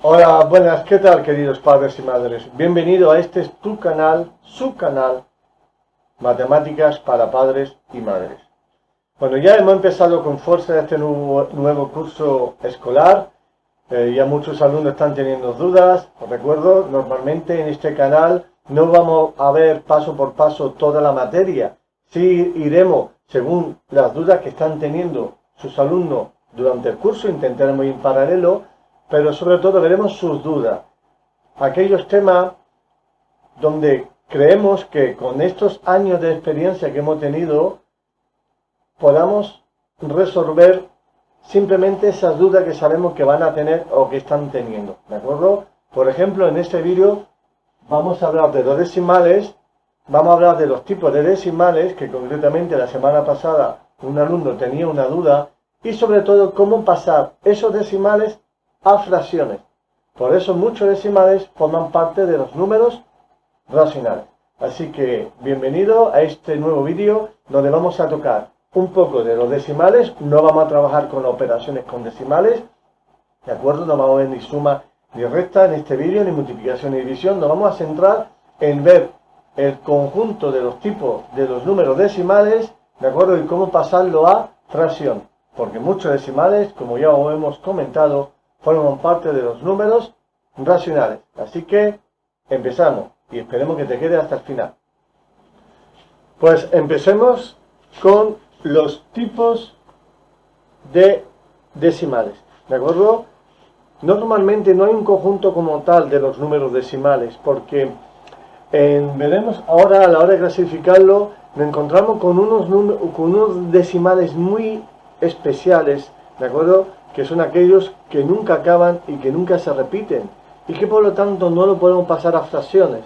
Hola, buenas, ¿qué tal queridos padres y madres? Bienvenido a este es tu canal, su canal, Matemáticas para Padres y Madres. Bueno, ya hemos empezado con fuerza este nuevo curso escolar. Ya muchos alumnos están teniendo dudas. Os recuerdo, normalmente en este canal no vamos a ver paso por paso toda la materia. Sí iremos según las dudas que están teniendo sus alumnos durante el curso, intentaremos ir en paralelo, pero sobre todo veremos sus dudas. Aquellos temas donde creemos que con estos años de experiencia que hemos tenido podamos resolver simplemente esas dudas que sabemos que van a tener o que están teniendo, ¿de acuerdo? Por ejemplo, en este vídeo vamos a hablar de los decimales, vamos a hablar de los tipos de decimales, que concretamente la semana pasada un alumno tenía una duda, y sobre todo cómo pasar esos decimales a fracciones. Por eso muchos decimales forman parte de los números racionales. Así que bienvenido a este nuevo vídeo donde vamos a tocar un poco de los decimales. No vamos a trabajar con operaciones con decimales, ¿de acuerdo? No vamos a ver ni suma ni resta en este vídeo, ni multiplicación ni división. Nos vamos a centrar en ver el conjunto de los tipos de los números decimales, ¿de acuerdo? Y cómo pasarlo a fracción. Porque muchos decimales, como ya os hemos comentado, forman parte de los números racionales. Así que empezamos y esperemos que te quede hasta el final. Pues empecemos con los tipos de decimales, ¿de acuerdo? Normalmente no hay un conjunto como tal de los números decimales, porque veremos ahora a la hora de clasificarlo, nos encontramos con unos decimales muy especiales, ¿de acuerdo? Que son aquellos que nunca acaban y que nunca se repiten, y que por lo tanto no lo podemos pasar a fracciones.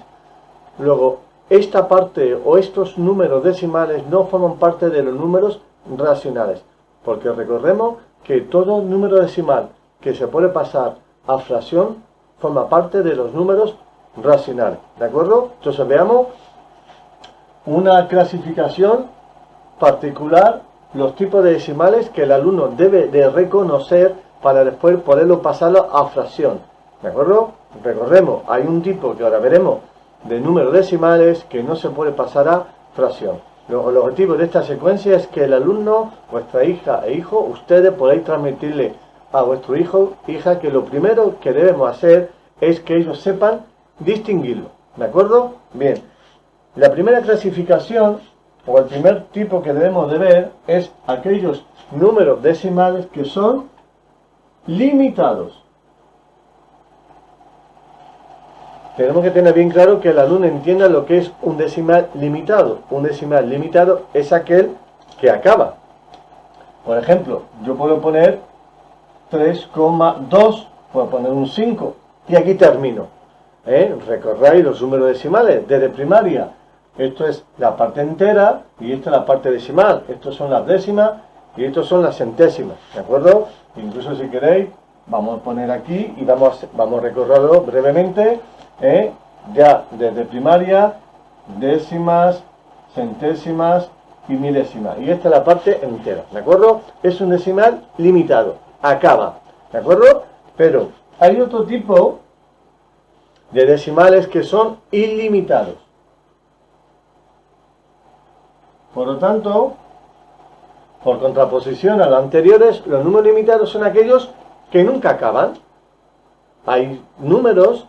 Luego, esta parte o estos números decimales no forman parte de los números racionales, porque recordemos que todo número decimal que se puede pasar a fracción forma parte de los números racionales, ¿de acuerdo? Entonces veamos una clasificación particular, los tipos de decimales que el alumno debe de reconocer para después poderlo pasarlo a fracción, ¿de acuerdo? Recordemos, hay un tipo que ahora veremos de números decimales que no se puede pasar a fracción. El objetivo de esta secuencia es que el alumno, vuestra hija e hijo, ustedes podáis transmitirle a vuestro hijo, hija, que lo primero que debemos hacer es que ellos sepan distinguirlo, ¿de acuerdo? Bien, la primera clasificación o el primer tipo que debemos de ver es aquellos números decimales que son limitados. Tenemos que tener bien claro que el alumno entienda lo que es un decimal limitado. Un decimal limitado es aquel que acaba. Por ejemplo, yo puedo poner 3,2, puedo poner un 5 y aquí termino. Recordáis los números decimales desde primaria. Esto es la parte entera y esta es la parte decimal. Estos son las décimas y estos son las centésimas. ¿De acuerdo? Incluso si queréis, vamos a poner aquí y vamos a recorrerlo brevemente. Ya desde primaria, décimas, centésimas y milésimas. Y esta es la parte entera, ¿de acuerdo? Es un decimal limitado, acaba, ¿de acuerdo? Pero hay otro tipo de decimales que son ilimitados. Por lo tanto, por contraposición a los anteriores, los números limitados son aquellos que nunca acaban. Hay números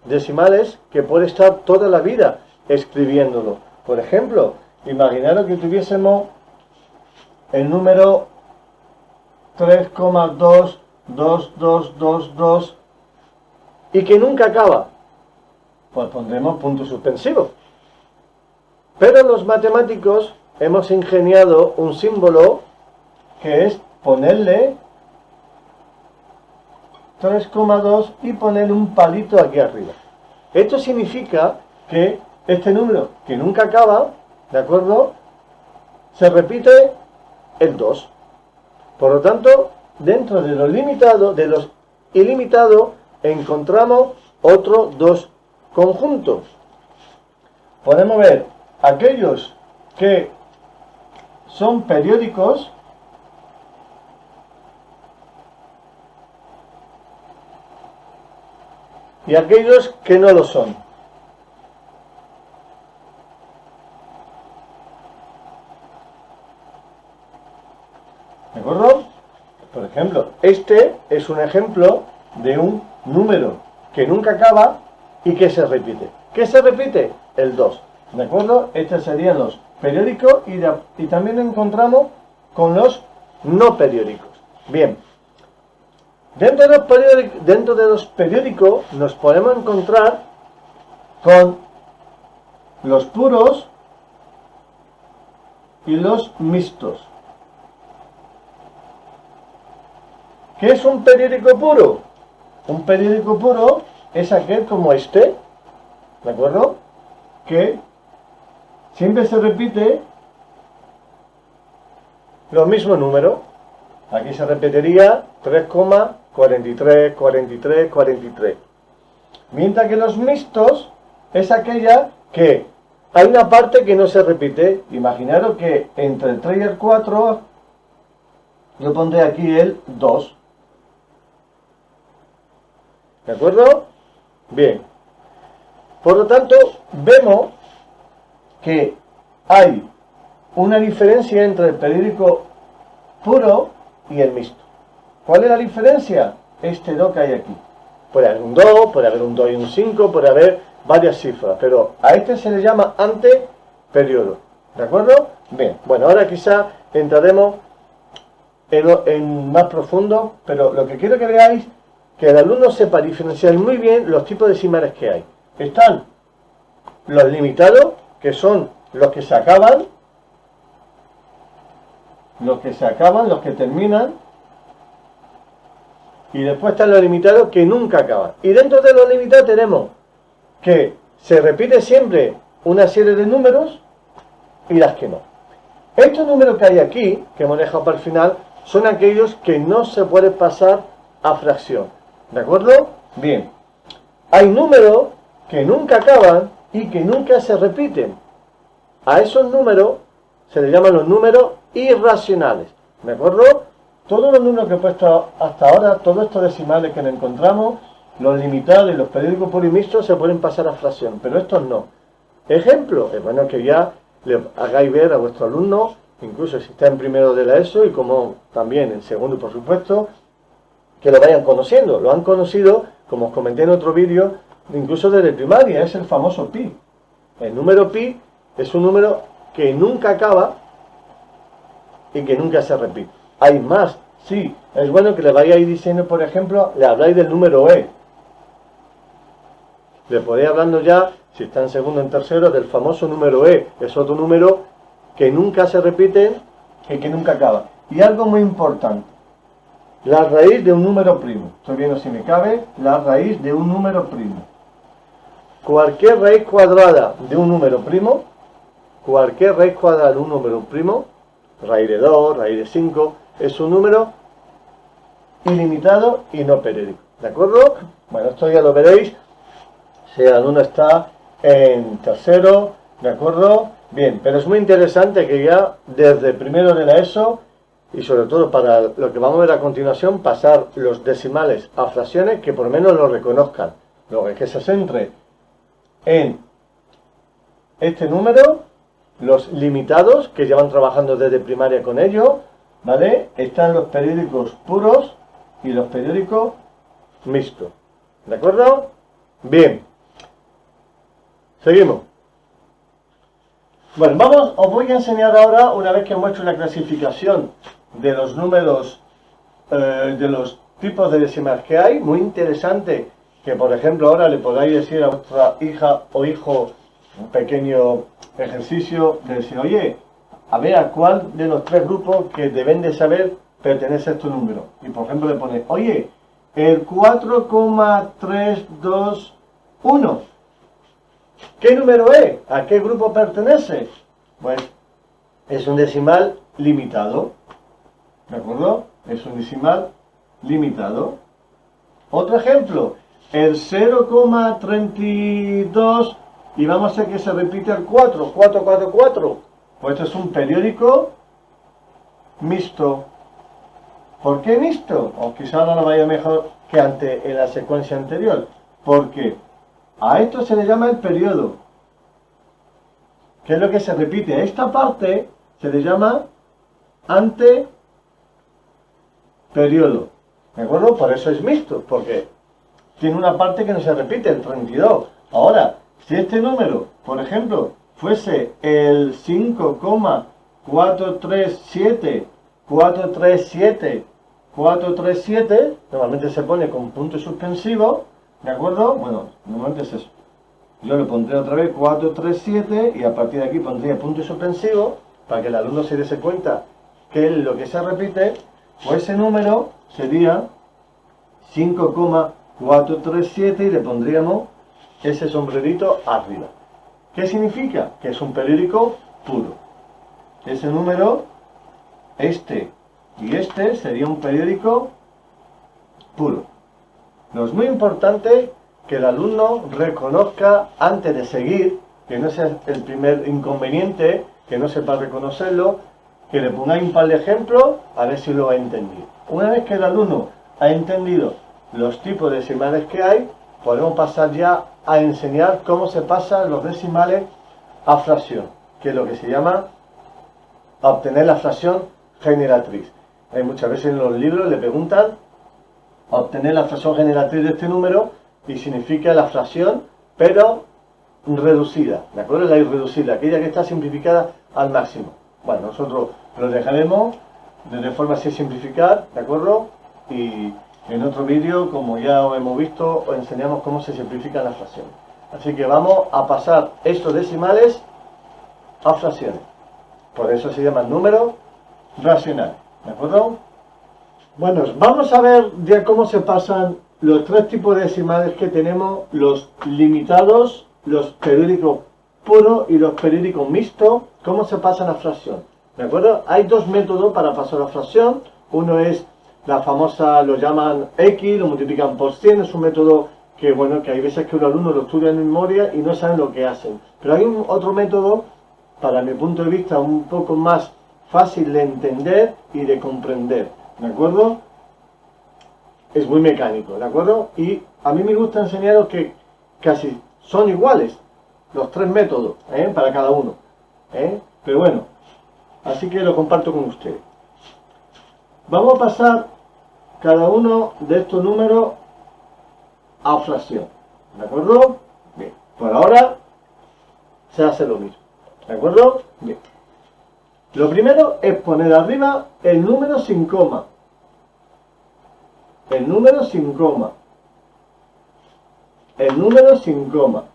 decimales que puede estar toda la vida escribiéndolo. Por ejemplo, imaginaros que tuviésemos el número 3,22222 y que nunca acaba. Pues pondremos punto suspensivo. Pero los matemáticos hemos ingeniado un símbolo que es ponerle 3,2 y poner un palito aquí arriba. Esto significa que este número que nunca acaba, ¿de acuerdo? Se repite el 2. Por lo tanto, dentro de los limitados, de los ilimitados, encontramos otros dos conjuntos. Podemos ver aquellos que son periódicos, y aquellos que no lo son. ¿De acuerdo? Por ejemplo, este es un ejemplo de un número que nunca acaba y que se repite. ¿Qué se repite? El 2. ¿De acuerdo? Estos serían los periódicos y también lo encontramos con los no periódicos. Bien. Dentro de los periódicos nos podemos encontrar con los puros y los mixtos. ¿Qué es un periódico puro? Un periódico puro es aquel como este, ¿de acuerdo? Que siempre se repite los mismos números. Aquí se repetiría 3,43, 43, 43. Mientras que los mixtos es aquella que hay una parte que no se repite. Imaginaros que entre el 3 y el 4 yo pondré aquí el 2. ¿De acuerdo? Bien. Por lo tanto, vemos que hay una diferencia entre el periódico puro y el mixto. ¿Cuál es la diferencia? Este 2 que hay aquí. Puede haber un 2, puede haber un 2 y un 5, puede haber varias cifras, pero a este se le llama anteperiodo. ¿De acuerdo? Bien, bueno, ahora quizá entraremos en más profundo, pero lo que quiero que veáis que el alumno sepa diferenciar muy bien los tipos decimales que hay. Están los limitados, que son los que se acaban, los que terminan, y después están los limitados que nunca acaban. Y dentro de los limitados tenemos que se repite siempre una serie de números y las que no. Estos números que hay aquí, que hemos dejado para el final, son aquellos que no se puede pasar a fracción. ¿De acuerdo? Bien. Hay números que nunca acaban y que nunca se repiten. A esos números se les llaman los números irracionales. ¿De acuerdo? Todos los números que he puesto hasta ahora, todos estos decimales que nos encontramos, los limitados y los periódicos puros y mixtos se pueden pasar a fracción, pero estos no. Ejemplo, es bueno que ya le hagáis ver a vuestros alumnos, incluso si está en primero de la ESO y como también en segundo, por supuesto, que lo vayan conociendo. Lo han conocido, como os comenté en otro vídeo, incluso desde primaria, es el famoso pi. El número pi es un número que nunca acaba y que nunca se repite. Hay más, sí, es bueno que le vayáis diciendo, por ejemplo, le habláis del número e. Le podéis hablando ya, si está en segundo o en tercero, del famoso número e. Es otro número que nunca se repite y que nunca acaba. Y algo muy importante. La raíz de un número primo. Estoy viendo si me cabe. La raíz de un número primo. Cualquier raíz cuadrada de un número primo, raíz de 2, raíz de 5, es un número ilimitado y no periódico. ¿De acuerdo? Bueno, esto ya lo veréis si el alumno está en tercero. ¿De acuerdo? Bien, pero es muy interesante que ya desde primero de la ESO y sobre todo para lo que vamos a ver a continuación, pasar los decimales a fracciones que por lo menos lo reconozcan. Luego que se centre en este número, los limitados, que llevan trabajando desde primaria con ello, ¿vale? Están los periódicos puros y los periódicos mixtos. ¿De acuerdo? Bien. Seguimos. Bueno, os voy a enseñar ahora, una vez que hemos hecho la clasificación de los números, de los tipos de decimales que hay, muy interesante que, por ejemplo, ahora le podáis decir a vuestra hija o hijo un pequeño ejercicio de decir, oye, a ver a cuál de los tres grupos que deben de saber pertenece a este número. Y, por ejemplo, le pone, oye, el 4,321. ¿Qué número es? ¿A qué grupo pertenece? Pues es un decimal limitado. ¿De acuerdo? Es un decimal limitado. Otro ejemplo, el 0,32 y vamos a hacer que se repite el 4. Pues esto es un periódico mixto. ¿Por qué mixto? O quizá no lo vaya mejor que en la secuencia anterior. Porque a esto se le llama el periodo. ¿Qué es lo que se repite? A esta parte se le llama anteperiodo. ¿De acuerdo? Por eso es mixto, porque tiene una parte que no se repite, el 32. Ahora, si este número, por ejemplo, fuese el 5,437,437,437, normalmente se pone con punto suspensivo, ¿de acuerdo? Bueno, normalmente es eso. Yo le pondré otra vez 437 y a partir de aquí pondría punto suspensivo para que el alumno se diese cuenta que es lo que se repite, pues ese número sería 5,437 y le pondríamos ese sombrerito arriba. ¿Qué significa? Que es un periódico puro. Ese número, este y este, sería un periódico puro. No es muy importante que el alumno reconozca antes de seguir, que no sea el primer inconveniente, que no sepa reconocerlo, que le pongáis un par de ejemplos a ver si lo ha entendido. Una vez que el alumno ha entendido los tipos de decimales que hay, podemos pasar ya a enseñar cómo se pasan los decimales a fracción, que es lo que se llama obtener la fracción generatriz. Hay muchas veces en los libros le preguntan obtener la fracción generatriz de este número y significa la fracción, pero reducida, ¿de acuerdo? La irreducida, aquella que está simplificada al máximo. Bueno, nosotros lo dejaremos de forma así simplificar, ¿de acuerdo? Y en otro vídeo, como ya hemos visto, os enseñamos cómo se simplifican las fracciones. Así que vamos a pasar estos decimales a fracciones. Por eso se llaman números racionales, ¿de acuerdo? Bueno, vamos a ver ya cómo se pasan los tres tipos de decimales que tenemos, los limitados, los periódicos puros y los periódicos mixtos, cómo se pasan a fracción. ¿De acuerdo? Hay dos métodos para pasar a fracción. Uno es la famosa, lo llaman X, lo multiplican por 100, es un método que, bueno, que hay veces que un alumno lo estudia en memoria y no saben lo que hacen. Pero hay otro método, para mi punto de vista, un poco más fácil de entender y de comprender. ¿De acuerdo? Es muy mecánico, ¿de acuerdo? Y a mí me gusta enseñaros que casi son iguales los tres métodos, para cada uno. Pero bueno, así que lo comparto con ustedes. Vamos a pasar cada uno de estos números a fracción, ¿de acuerdo? Bien, por ahora se hace lo mismo, ¿de acuerdo? Bien. Lo primero es poner arriba el número sin coma. El número sin coma. El número sin coma.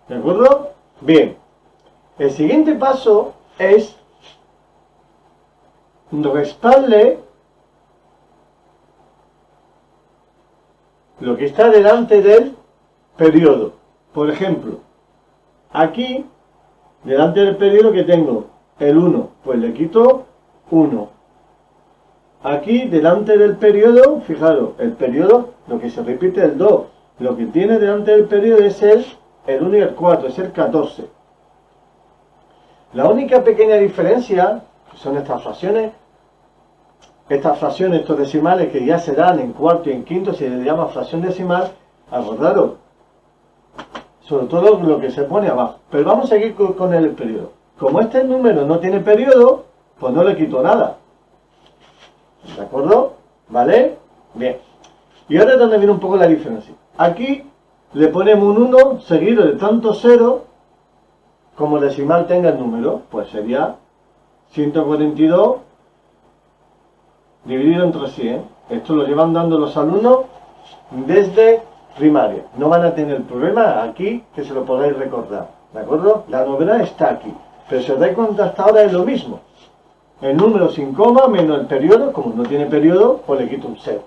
¿De acuerdo? Bien. El siguiente paso es restarle lo que está delante del periodo. Por ejemplo, aquí, delante del periodo que tengo el 1, pues le quito 1. Aquí, delante del periodo, fijaros, el periodo, lo que se repite es el 2. Lo que tiene delante del periodo es el 1 y el 4, es el 14. La única pequeña diferencia, que son estas fracciones, estos decimales que ya se dan en cuarto y en quinto, se les llama fracción decimal, acordaros, sobre todo lo que se pone abajo. Pero vamos a seguir con el periodo. Como este número no tiene periodo, pues no le quito nada. ¿De acuerdo? ¿Vale? Bien. Y ahora es donde viene un poco la diferencia. Aquí le ponemos un 1 seguido de tanto 0 como el decimal tenga el número. Pues sería 142 dividido entre 100. Esto lo llevan dando los alumnos desde primaria. No van a tener problema aquí que se lo podáis recordar. ¿De acuerdo? La novedad está aquí. Pero si os dais cuenta, hasta ahora es lo mismo. El número sin coma menos el periodo, como no tiene periodo, pues le quito un 0.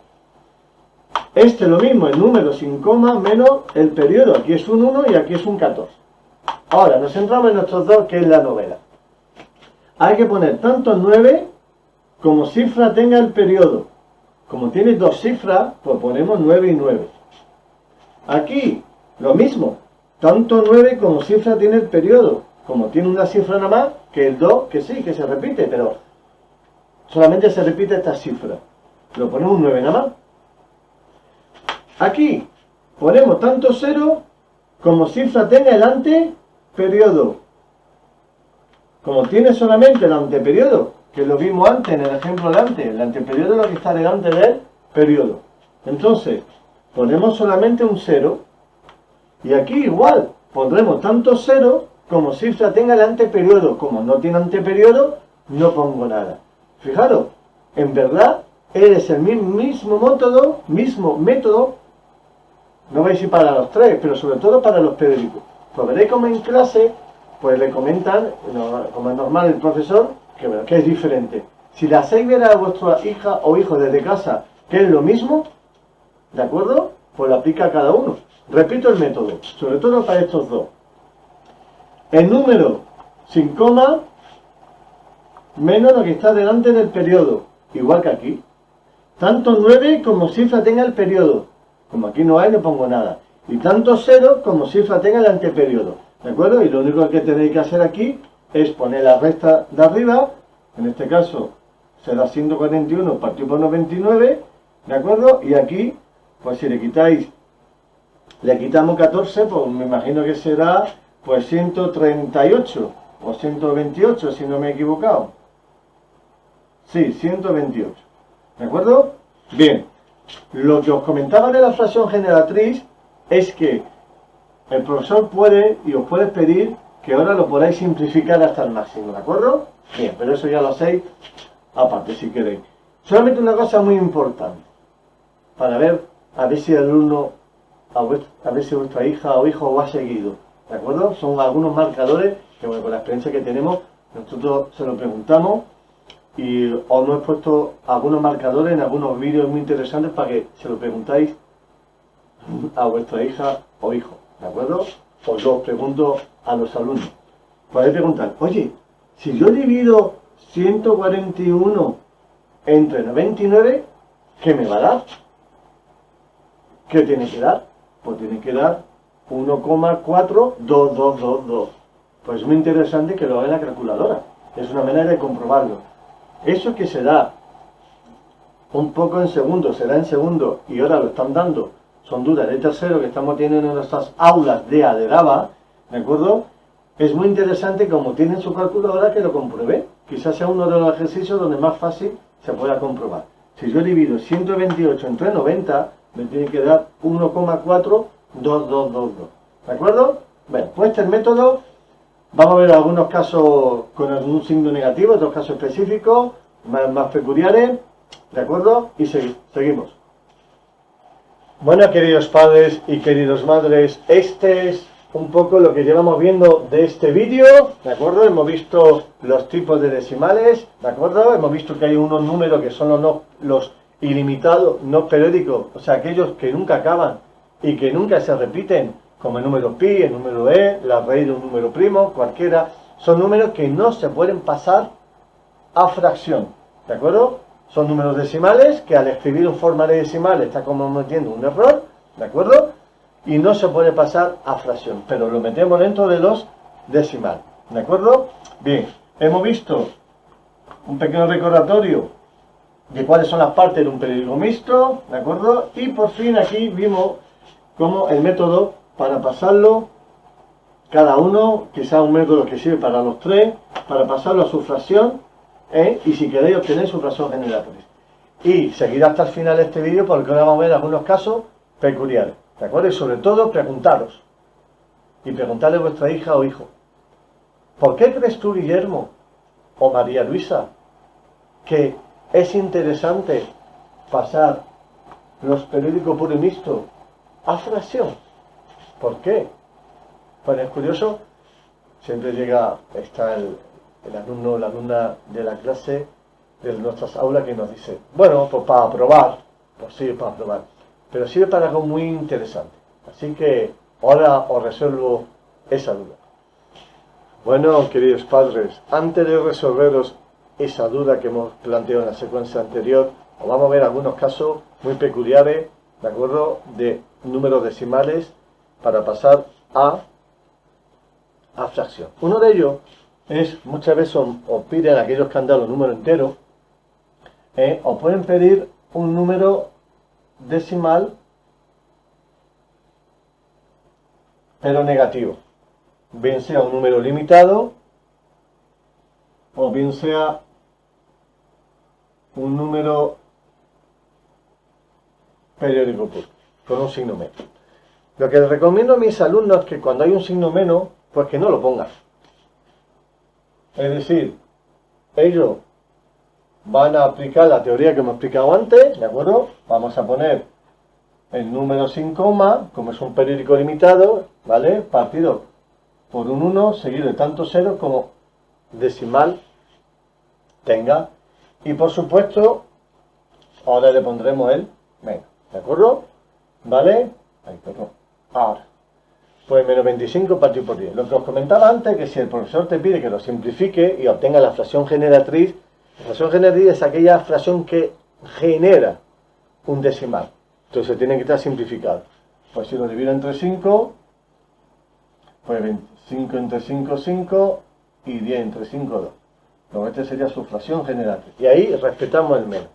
Este es lo mismo, el número sin coma menos el periodo. Aquí es un 1 y aquí es un 14. Ahora, nos centramos en nuestros dos, que es la novela. Hay que poner tanto 9 como cifra tenga el periodo. Como tiene dos cifras, pues ponemos 9 y 9. Aquí, lo mismo. Tanto 9 como cifra tiene el periodo. Como tiene una cifra nada más, que el 2, que sí, que se repite, pero solamente se repite esta cifra. Lo ponemos un 9 nada más. Aquí, ponemos tanto 0 como cifra tenga el anteperiodo. Como tiene solamente el anteperiodo, que lo vimos antes en el ejemplo de antes, el anteperiodo es lo que está delante del periodo. Entonces, ponemos solamente un 0. Y aquí igual, pondremos tanto 0 como cifra tenga el anteperiodo. Como no tiene anteperiodo, no pongo nada. Fijaros, en verdad, es el mismo método, no vais a ir para los tres, pero sobre todo para los periódicos. Pues veréis como en clase, pues le comentan, como es normal el profesor, que es diferente. Si le hacéis ver a vuestra hija o hijo desde casa que es lo mismo, ¿de acuerdo? Pues lo aplica a cada uno. Repito el método, sobre todo para estos dos. El número sin coma menos lo que está delante del periodo, igual que aquí. Tanto 9 como cifra tenga el periodo. Como aquí no hay, no pongo nada. Y tanto 0 como cifra tenga el anteperiodo. ¿De acuerdo? Y lo único que tenéis que hacer aquí es poner la recta de arriba. En este caso será 141 partido por 99. ¿De acuerdo? Y aquí, pues si le quitamos 14, pues me imagino que será pues 138 o 128, si no me he equivocado. Sí, 128. ¿De acuerdo? Bien. Lo que os comentaba de la fracción generatriz es que el profesor puede y os puede pedir que ahora lo podáis simplificar hasta el máximo, ¿de acuerdo? Bien, pero eso ya lo hacéis aparte si queréis. Solamente una cosa muy importante, para ver a ver si el alumno, a ver si vuestra hija o hijo os ha seguido, ¿de acuerdo? Son algunos marcadores que, bueno, con la experiencia que tenemos, nosotros se lo preguntamos y os hemos puesto algunos marcadores en algunos vídeos muy interesantes para que se lo preguntáis a vuestra hija o hijo, ¿de acuerdo? Os lo pregunto a los alumnos. Podéis preguntar, oye, si yo divido 141 entre 99, ¿qué me va a dar? ¿Qué tiene que dar? Pues tiene que dar 1,42222. Pues es muy interesante que lo haga en la calculadora. Es una manera de comprobarlo. Eso que se da un poco en segundo, se da en segundo y ahora lo están dando, son dudas de tercero que estamos teniendo en nuestras aulas de Aderaba, ¿de acuerdo? Es muy interesante como tienen su calculadora que lo compruebe. Quizás sea uno de los ejercicios donde más fácil se pueda comprobar. Si yo divido 128 entre 90, me tiene que dar 1,42222. ¿De acuerdo? Bueno, pues este es el método. Vamos a ver algunos casos con algún signo negativo, otros casos específicos, más peculiares, ¿de acuerdo? Y seguimos. Bueno, queridos padres y queridos madres, este es un poco lo que llevamos viendo de este vídeo, ¿de acuerdo? Hemos visto los tipos de decimales, ¿de acuerdo? Hemos visto que hay unos números que son los ilimitados, no periódicos, o sea, aquellos que nunca acaban y que nunca se repiten, como el número pi, el número e, la raíz de un número primo, cualquiera, son números que no se pueden pasar a fracción, ¿de acuerdo? Son números decimales que al escribir en forma de decimal está cometiendo un error, ¿de acuerdo? Y no se puede pasar a fracción, pero lo metemos dentro de los decimales, ¿de acuerdo? Bien, hemos visto un pequeño recordatorio de cuáles son las partes de un periódico mixto, ¿de acuerdo? Y por fin aquí vimos cómo el método para pasarlo, cada uno, quizá un método que sirve para los tres, para pasarlo a su fracción, y si queréis obtener su fracción generatriz. Y seguir hasta el final de este vídeo porque ahora vamos a ver algunos casos peculiares, ¿de acuerdo? Y sobre todo preguntaros, y preguntarle a vuestra hija o hijo, ¿por qué crees tú, Guillermo, o María Luisa, que es interesante pasar los periódicos puro y mixto a fracción? ¿Por qué? Pues es curioso, siempre está el alumno o la alumna de la clase de nuestras aulas que nos dice, bueno, pues para probar, pues sí, para probar, pero sirve para algo muy interesante. Así que ahora os resuelvo esa duda. Bueno, queridos padres, antes de resolveros esa duda que hemos planteado en la secuencia anterior, os vamos a ver algunos casos muy peculiares, ¿de acuerdo?, de números decimales para pasar a fracción. Uno de ellos es, muchas veces os piden aquellos que han dado los números enteros, os pueden pedir un número decimal pero negativo. Bien sea un número limitado o bien sea un número periódico puro, con un signo menos. Lo que les recomiendo a mis alumnos es que cuando hay un signo menos, pues que no lo pongan. Es decir, ellos van a aplicar la teoría que hemos explicado antes, ¿de acuerdo? Vamos a poner el número sin coma, como es un periódico limitado, ¿vale? Partido por un 1, seguido de tanto cero como decimal tenga. Y por supuesto, ahora le pondremos el menos, ¿de acuerdo? ¿Vale? Ahí, perdón. Ahora, pues menos 25 partido por 10. Lo que os comentaba antes, que si el profesor te pide que lo simplifique y obtenga la fracción generatriz, la fracción generatriz es aquella fracción que genera un decimal. Entonces tiene que estar simplificado. Pues si lo divido entre 5, pues 25 entre 5, 5 y 10 entre 5, 2. Luego este sería su fracción generatriz. Y ahí respetamos el menos.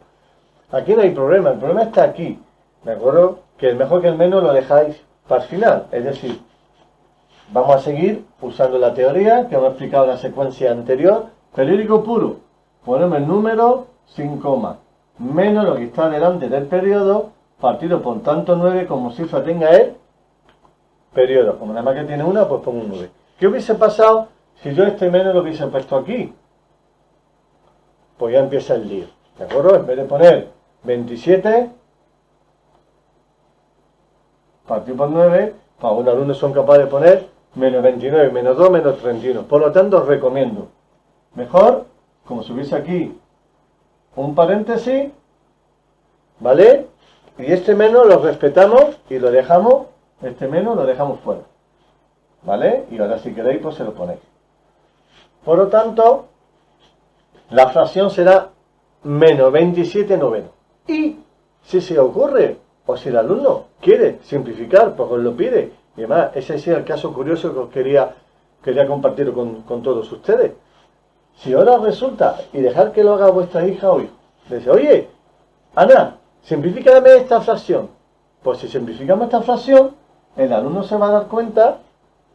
Aquí no hay problema, el problema está aquí. ¿De acuerdo? Que el mejor que el menos lo dejáis para el final. Es decir, vamos a seguir usando la teoría que hemos explicado en la secuencia anterior. Periódico puro. Ponemos el número sin coma. Menos lo que está delante del periodo, partido por tanto 9 como cifra tenga el periodo. Como nada más que tiene una, pues pongo un 9. ¿Qué hubiese pasado si yo este menos lo hubiese puesto aquí? Pues ya empieza el lío. ¿De acuerdo? En vez de poner 27 partido por 9, para algunos alumnos son capaces de poner menos 29, menos 2, menos 31. Por lo tanto, os recomiendo mejor, como si hubiese aquí un paréntesis, ¿vale? Y este menos lo respetamos y lo dejamos, este menos lo dejamos fuera, ¿vale? Y ahora si queréis, pues se lo ponéis. Por lo tanto, la fracción será menos 27 novenos. Y si se ocurre, o si el alumno quiere simplificar, pues os lo pide. Y además, ese sí es el caso curioso que os quería compartir con todos ustedes. Si ahora resulta, y dejar que lo haga vuestra hija o hijo, dice, oye, Ana, simplifícame esta fracción. Pues si simplificamos esta fracción, el alumno se va a dar cuenta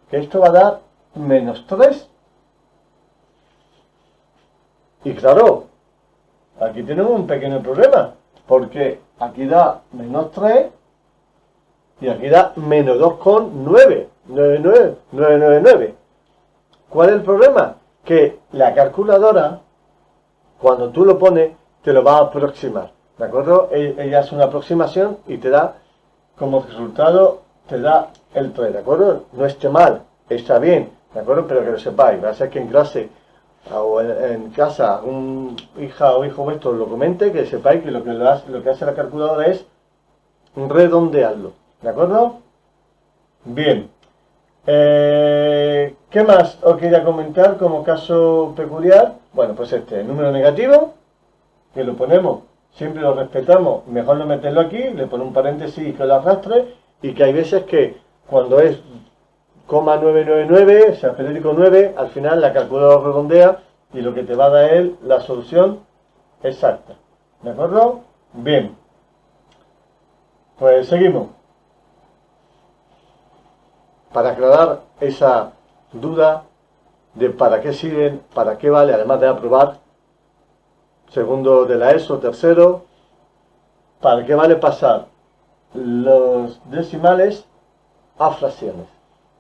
que esto va a dar menos 3. Y claro, aquí tenemos un pequeño problema, porque aquí da menos 3 y aquí da menos 2,9. 999. ¿Cuál es el problema? Que la calculadora, cuando tú lo pones, te lo va a aproximar. ¿De acuerdo? Ella hace una aproximación y te da, como resultado, te da el 3. ¿De acuerdo? No esté mal, está bien. ¿De acuerdo? Pero que lo sepáis. Va a ser que en clase o en casa un hija o hijo vuestro lo comente, que sepáis que lo que hace la calculadora es redondearlo. ¿De acuerdo? Bien. ¿Qué más os quería comentar como caso peculiar? Bueno, pues el número negativo, que lo ponemos, siempre lo respetamos, mejor no meterlo aquí, le pone un paréntesis y que lo arrastre, y que hay veces que cuando es 999, o sea, periódico 9, al final la calculadora redondea y lo que te va a dar es la solución exacta. ¿De acuerdo? Bien. Pues seguimos. Para aclarar esa duda de para qué sirven, para qué vale, además de aprobar, segundo de la ESO, tercero, para qué vale pasar los decimales a fracciones.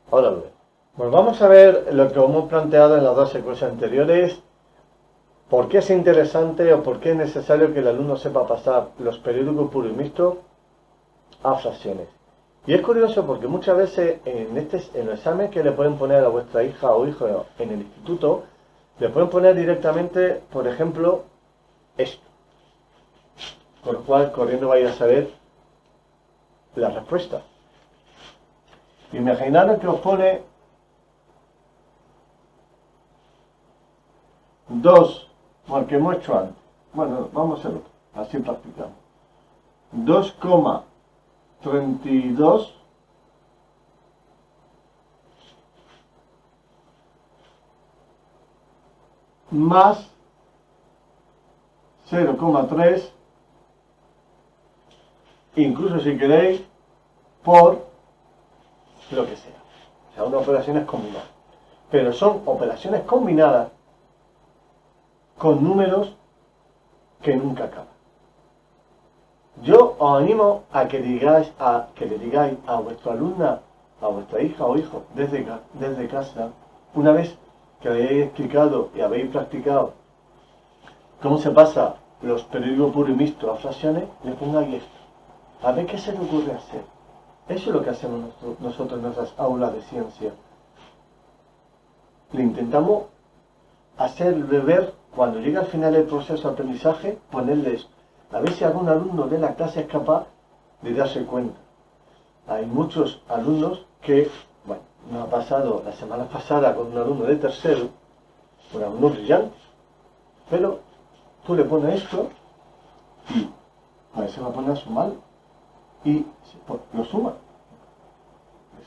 Ahora lo veo. Pues vamos a ver lo que hemos planteado en las dos secuencias anteriores. ¿Por qué es interesante o por qué es necesario que el alumno sepa pasar los periódicos puro y mixto a fracciones? Y es curioso porque muchas veces en el examen que le pueden poner a vuestra hija o hijo en el instituto, le pueden poner directamente, por ejemplo, esto. Con lo cual, corriendo vais a saber la respuesta. Imaginaros que os pone 2, bueno, que hemos hecho antes. Bueno, vamos a hacerlo, así practicamos. 2,32 más 0,3, incluso si queréis, por lo que sea. O sea, una operación es combinada. Pero son operaciones combinadas con números que nunca acaban. Yo os animo a que le digáis a vuestra alumna, a vuestra hija o hijo, desde casa, una vez que le hayáis explicado y habéis practicado cómo se pasa los periódicos puro y mixto a fracciones, le pongáis esto. A ver qué se le ocurre hacer. Eso es lo que hacemos nosotros en nuestras aulas de ciencia. Le intentamos hacerle ver, cuando llega al final del proceso de aprendizaje, ponerle esto. A ver si algún alumno de la clase es capaz de darse cuenta. Hay muchos alumnos que, bueno, nos ha pasado la semana pasada con un alumno de tercero, un alumno brillante, pero tú le pones esto y a ver, se va a poner a sumar y lo suma.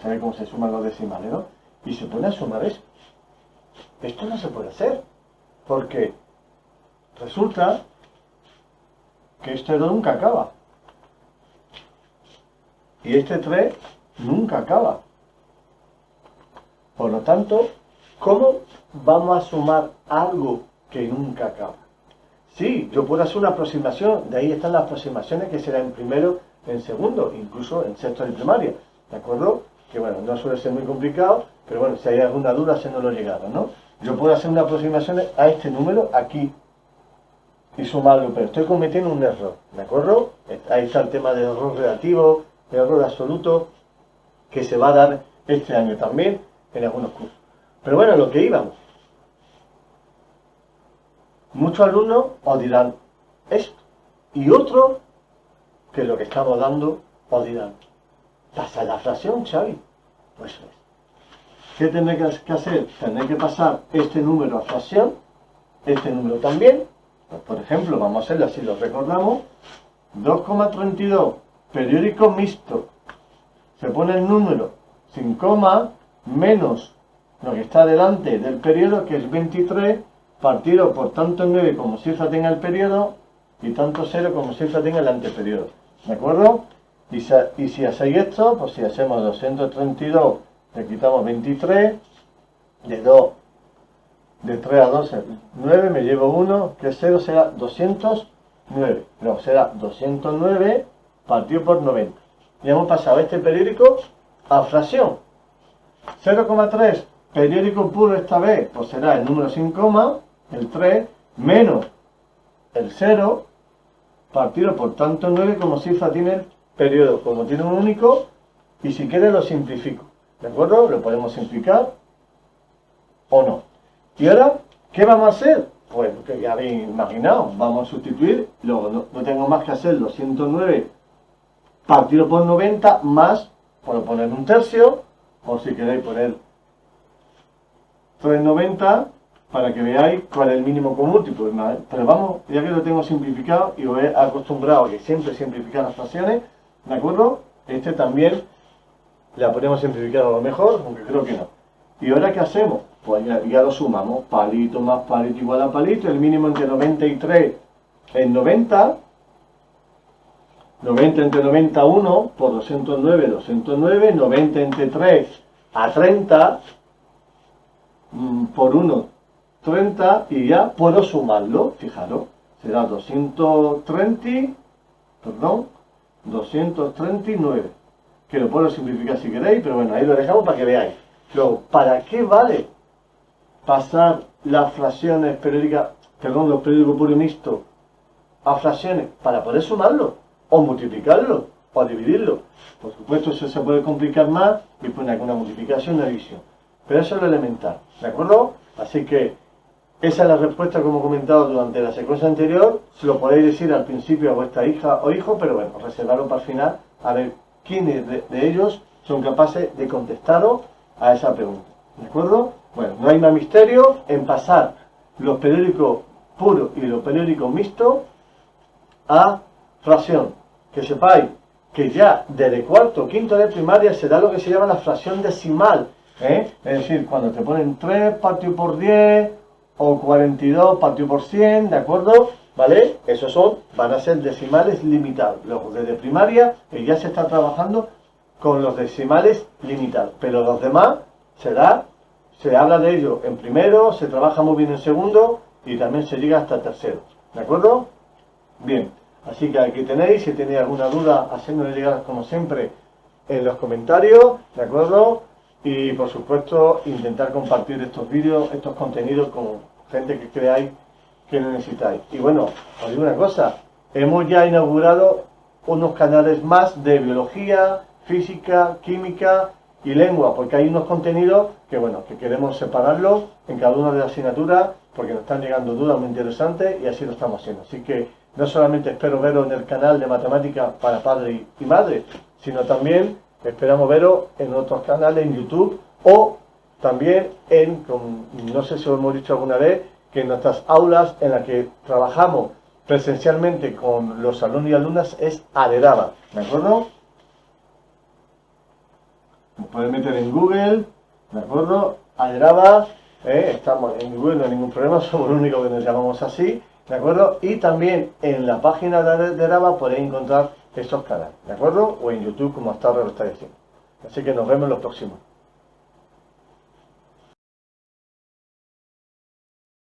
¿Sabe cómo se suman los decimales, no? Y se pone a sumar esto. Esto no se puede hacer, porque resulta que este 2 nunca acaba. Y este 3 nunca acaba. Por lo tanto, ¿cómo vamos a sumar algo que nunca acaba? Sí, yo puedo hacer una aproximación, de ahí están las aproximaciones que será en primero, en segundo, incluso en sexto de primaria. ¿De acuerdo? Que bueno, no suele ser muy complicado, pero bueno, si hay alguna duda, haciéndolo llegar, ¿no? Yo puedo hacer una aproximación a este número aquí y sumarlo, pero estoy cometiendo un error, ¿de acuerdo? Ahí está el tema del error relativo, el error absoluto, que se va a dar este año también en algunos cursos. Pero bueno, lo que íbamos. Muchos alumnos os dirán esto, y otros, que es lo que estamos dando, os dirán, pasa la fracción, Xavi. Pues eso es. ¿Qué tendré que hacer? Tendré que pasar este número a fracción, este número también. Pues, por ejemplo, vamos a hacerlo así, lo recordamos. 2,32, periódico mixto. Se pone el número sin coma menos lo que está delante del periodo, que es 23, partido por tanto 9 como cifra tenga el periodo y tanto 0 como cifra tenga el anteperiodo. ¿De acuerdo? Y si hacéis esto, pues si hacemos 232, le quitamos 23, de 3 a 12, 9, me llevo 1, que es 0, será 209. Luego será 209 partido por 90. Y hemos pasado este periódico a fracción. 0,3, periódico puro esta vez, pues será el número sin coma, el 3, menos el 0, partido por tanto 9 como cifra tiene el periodo, como tiene un único, y si quiere lo simplifico. ¿De acuerdo? Lo podemos simplificar o no. Y ahora, ¿qué vamos a hacer? Pues lo que ya habéis imaginado, vamos a sustituir, luego no tengo más que hacer los 109 partido por 90 más, puedo poner un tercio, o si queréis poner 390 para que veáis cuál es el mínimo común múltiplo. Pero vamos, ya que lo tengo simplificado y os he acostumbrado a que siempre simplificar las fracciones, ¿de acuerdo? Este también la podemos simplificar a lo mejor, aunque creo que no. ¿Y ahora qué hacemos? Pues ya lo sumamos, palito más palito igual a palito, el mínimo entre 93 es 90, 90 entre 91 por 209, 209, 90 entre 3 a 30, por 1, 30, y ya puedo sumarlo, fijaros, será 239, que lo puedo simplificar si queréis, pero bueno, ahí lo dejamos para que veáis. Luego, ¿para qué vale pasar las fracciones periódicas, los periódicos puro y mixto a fracciones? Para poder sumarlo, o multiplicarlo, o dividirlo. Por supuesto, eso se puede complicar más y poner alguna multiplicación o división. Pero eso es lo elemental, ¿de acuerdo? Así que esa es la respuesta, como he comentado durante la secuencia anterior. Se lo podéis decir al principio a vuestra hija o hijo, pero bueno, reservarlo para el final, a ver quiénes de ellos son capaces de contestaros a esa pregunta, ¿de acuerdo? Bueno, no hay más misterio en pasar los periódicos puros y los periódicos mixtos a fracción. Que sepáis que ya desde cuarto o quinto de primaria se da lo que se llama la fracción decimal, ¿eh? Es decir, cuando te ponen 3 partido por 10 o 42 partido por 100, ¿de acuerdo? ¿Vale? Esos van a ser decimales limitados. Luego, desde primaria ya se está trabajando con los decimales limitados, pero los demás se da, se habla de ello en primero, se trabaja muy bien en segundo y también se llega hasta tercero. ¿De acuerdo? Bien, así que aquí tenéis, si tenéis alguna duda, haciéndole llegar como siempre en los comentarios, ¿de acuerdo? Y por supuesto, intentar compartir estos vídeos, estos contenidos con gente que creáis que necesitáis. Y bueno, os digo una cosa, hemos ya inaugurado unos canales más de biología, física, química y lengua, porque hay unos contenidos que bueno, que queremos separarlos en cada una de las asignaturas, porque nos están llegando dudas muy interesantes y así lo estamos haciendo. Así que no solamente espero veros en el canal de matemáticas para padres y madres, sino también esperamos veros en otros canales en YouTube o también no sé si os hemos dicho alguna vez, que en nuestras aulas en las que trabajamos presencialmente con los alumnos y alumnas es Aderaba, ¿de acuerdo? Nos pueden meter en Google, ¿de acuerdo? Aderaba, estamos en Google, no hay ningún problema, somos los únicos que nos llamamos así, ¿de acuerdo? Y también en la página de Aderaba podéis encontrar esos canales, ¿de acuerdo? O en YouTube, como hasta ahora lo estáis diciendo. Así que nos vemos en los próximos.